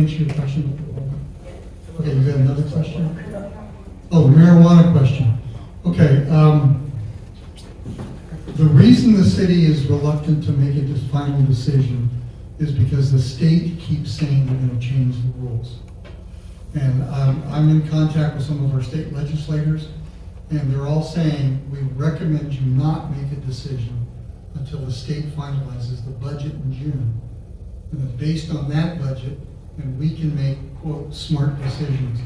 answer your question? Okay, you got another question? Oh, the marijuana question. Okay, the reason the city is reluctant to make a final decision is because the state keeps saying they're going to change the rules. And I'm in contact with some of our state legislators, and they're all saying, we recommend you not make a decision until the state finalizes the budget in June. And then based on that budget, and we can make, quote, smart decisions.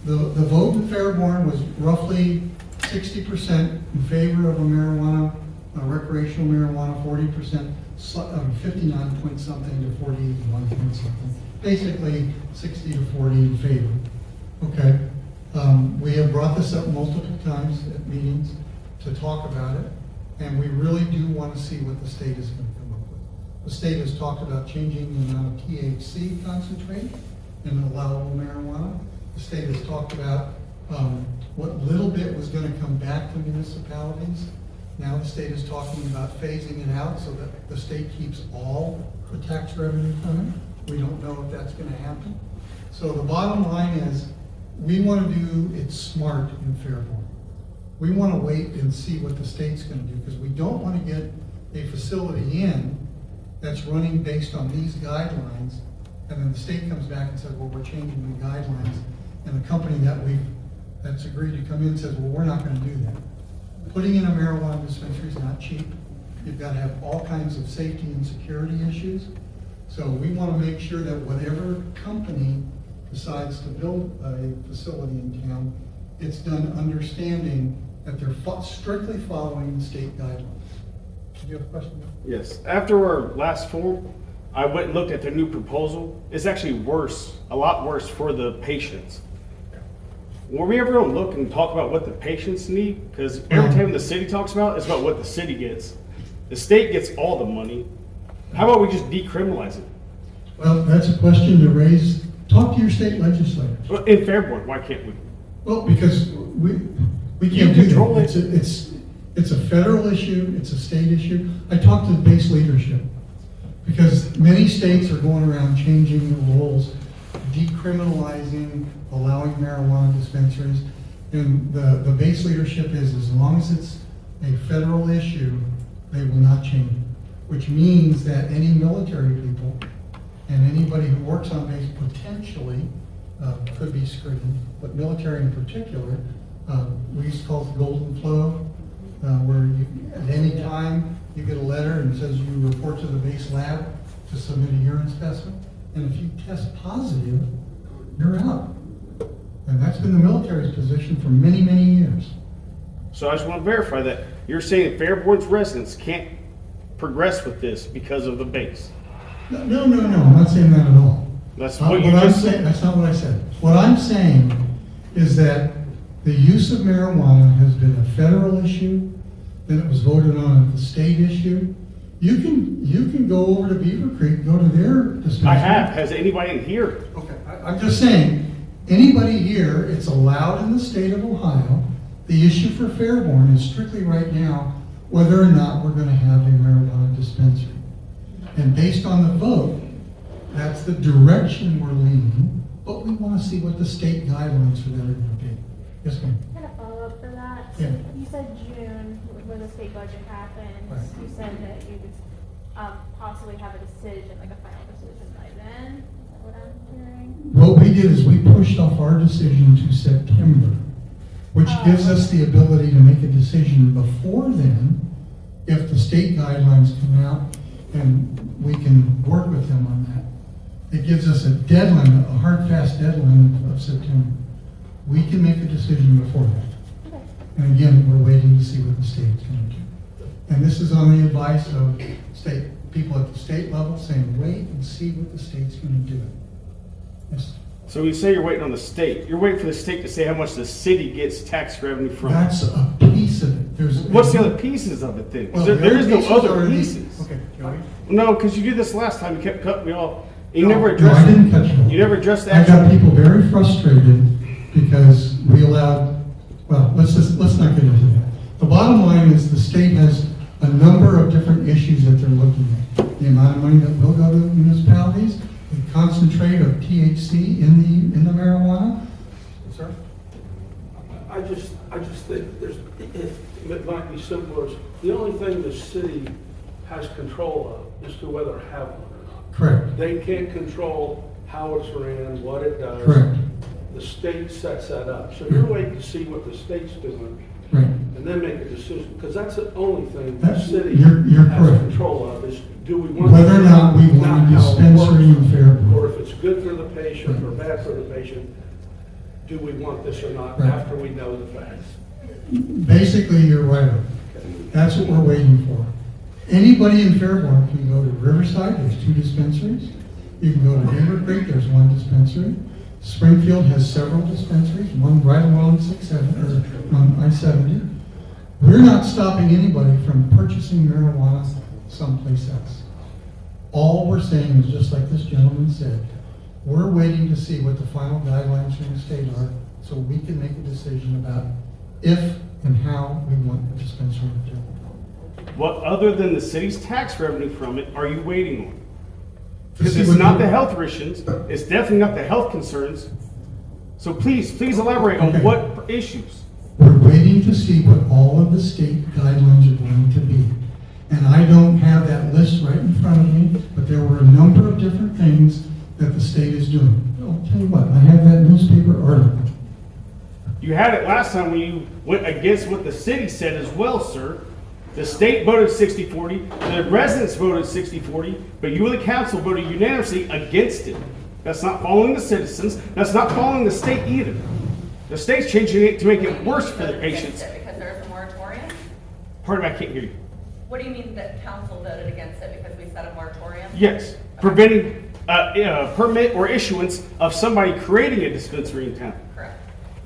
The vote in Fairborn was roughly 60% in favor of a marijuana, recreational marijuana, 40%, 59 point something to 41 point something. Basically 60 to 40 in favor. Okay. We have brought this up multiple times at meetings to talk about it, and we really do want to see what the state is going to come up with. The state has talked about changing the amount of THC concentrate in allowable marijuana. The state has talked about what little bit was going to come back to municipalities. Now the state is talking about phasing it out so that the state keeps all the tax revenue coming. We don't know if that's going to happen. So the bottom line is, we want to do it smart in Fairborn. We want to wait and see what the state's going to do, because we don't want to get a facility in that's running based on these guidelines, and then the state comes back and says, well, we're changing the guidelines, and the company that's agreed to come in says, well, we're not going to do that. Putting in a marijuana dispensary is not cheap. You've got to have all kinds of safety and security issues. So we want to make sure that whatever company decides to build a facility in town, it's done understanding that they're strictly following the state guidelines. Do you have a question? Yes. After our last forum, I went and looked at the new proposal. It's actually worse, a lot worse for the patients. Were we ever going to look and talk about what the patients need? Because every time the city talks about it, it's about what the city gets. The state gets all the money. How about we just decriminalize it? Well, that's a question to raise. Talk to your state legislators. Well, in Fairborn, why can't we? Well, because we can't do that. It's a federal issue. It's a state issue. I talked to the base leadership because many states are going around changing the rules, decriminalizing, allowing marijuana dispensaries. And the base leadership is, as long as it's a federal issue, they will not change it. Which means that any military people and anybody who works on base potentially could be screened, but military in particular, we used to call it the golden flow, where you, at any time you get a letter and it says you report to the base lab to submit a urine specimen, and if you test positive, you're out. And that's been the military's position for many, many years. So I just want to verify that you're saying Fairborn's residents can't progress with this because of the base. No, I'm not saying that at all. That's what you just said. That's not what I said. What I'm saying is that the use of marijuana has been a federal issue, then it was voted on as a state issue. You can go over to Beaver Creek, go to their dispensary. I have. Has anybody in here? Okay, I'm just saying, anybody here, it's allowed in the state of Ohio. The issue for Fairborn is strictly right now whether or not we're going to have a marijuana dispensary. And based on the vote, that's the direction we're leaning, but we want to see what the state guidelines for that are going to be. Yes, ma'am? Kind of follow up for that. So Yeah. you said June, where the state budget happens. Right. You said that you could possibly have a decision, like a final decision by then. Is that what I'm hearing? What we did is we pushed off our decision to September, which gives us the ability to make a decision before then if the state guidelines come out, and we can work with them on that. It gives us a deadline, a hard, fast deadline of September. We can make a decision before that. Okay. And again, we're waiting to see what the state's going to do. And this is on the advice of state people at the state level saying, wait and see what the state's going to do. Yes. So you say you're waiting on the state. You're waiting for the state to say how much the city gets tax revenue from. That's a piece of it. What's the other pieces of it then? Well, there is no other are pieces. Okay, Joey. No, because you did this last time. You kept cutting me off. You No, never no, addressed I didn't cut you off. You never addressed the I got actual. people very frustrated because we allowed, well, let's not get into that. The bottom line is the state has a number of different issues that they're looking at. The amount of money that will go to municipalities, the concentrate of THC in the marijuana? Sir? I just think it might be simpler. The only thing the city has control of is to whether to have one or not. Correct. They can't control how it's ran, what it does. Correct. The state sets that up. So you're waiting to see what the state's doing Right. and then make a decision, because that's the only thing the That's- city you're has correct. control of, is do we want. Whether or not we want a how it dispensary in works, Fairborn. or if it's good for the patient or bad for the patient, do we want this or not Right. after we know the facts? Basically, you're right. That's what we're waiting for. Anybody in Fairborn can go to Riverside, there's 2 dispensaries. You can go to Beaver Creek, there's 1 dispensary. Springfield has several dispensaries, one right along 67, or on I-70. We're not stopping anybody from purchasing marijuana someplace else. All we're saying is, just like this gentleman said, we're waiting to see what the final guidelines from the state are, so we can make a decision about if and how we want the dispensary to do. What other than the city's tax revenue from it are you waiting on? To Because see it's what not the- the health restrictions, it's definitely not the health concerns. So please elaborate on Okay. what issues. We're waiting to see what all of the state guidelines are going to be. And I don't have that list right in front of me, but there were a number of different things that the state is doing. I'll tell you what, I have that newspaper article. You had it last time when you went against what the city said as well, sir. The state voted 60-40, the residents voted 60-40, but you and the council voted unanimously against it. That's not following the citizens, that's not following the state either. The state's changing it to make it worse for the patients. Because there's a moratorium? Pardon me, I can't hear you. What do you mean that council voted against it because we set a moratorium? Yes, preventing permit or issuance of somebody creating a dispensary in town. Correct.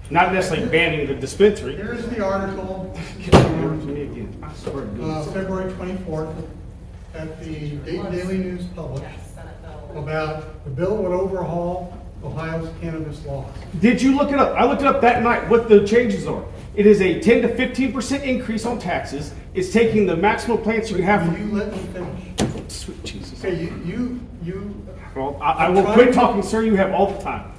Not necessarily banning the dispensary. Here's the article, Get over to me again. I swear to goodness. February 24th, at the Dayton Daily News published, Yes, Senate bill. about the bill would overhaul Ohio's cannabis laws. Did you look it up? I looked it up that night, what the changes are. It is a 10 to 15% increase on taxes. It's taking the maximum plants you can have Will from, you let me finish? sweet Jesus. Okay, you, Well, I will quit talking, sir. You have all the time.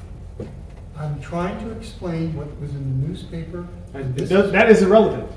I'm trying to explain what was in the newspaper. and this is- That is irrelevant.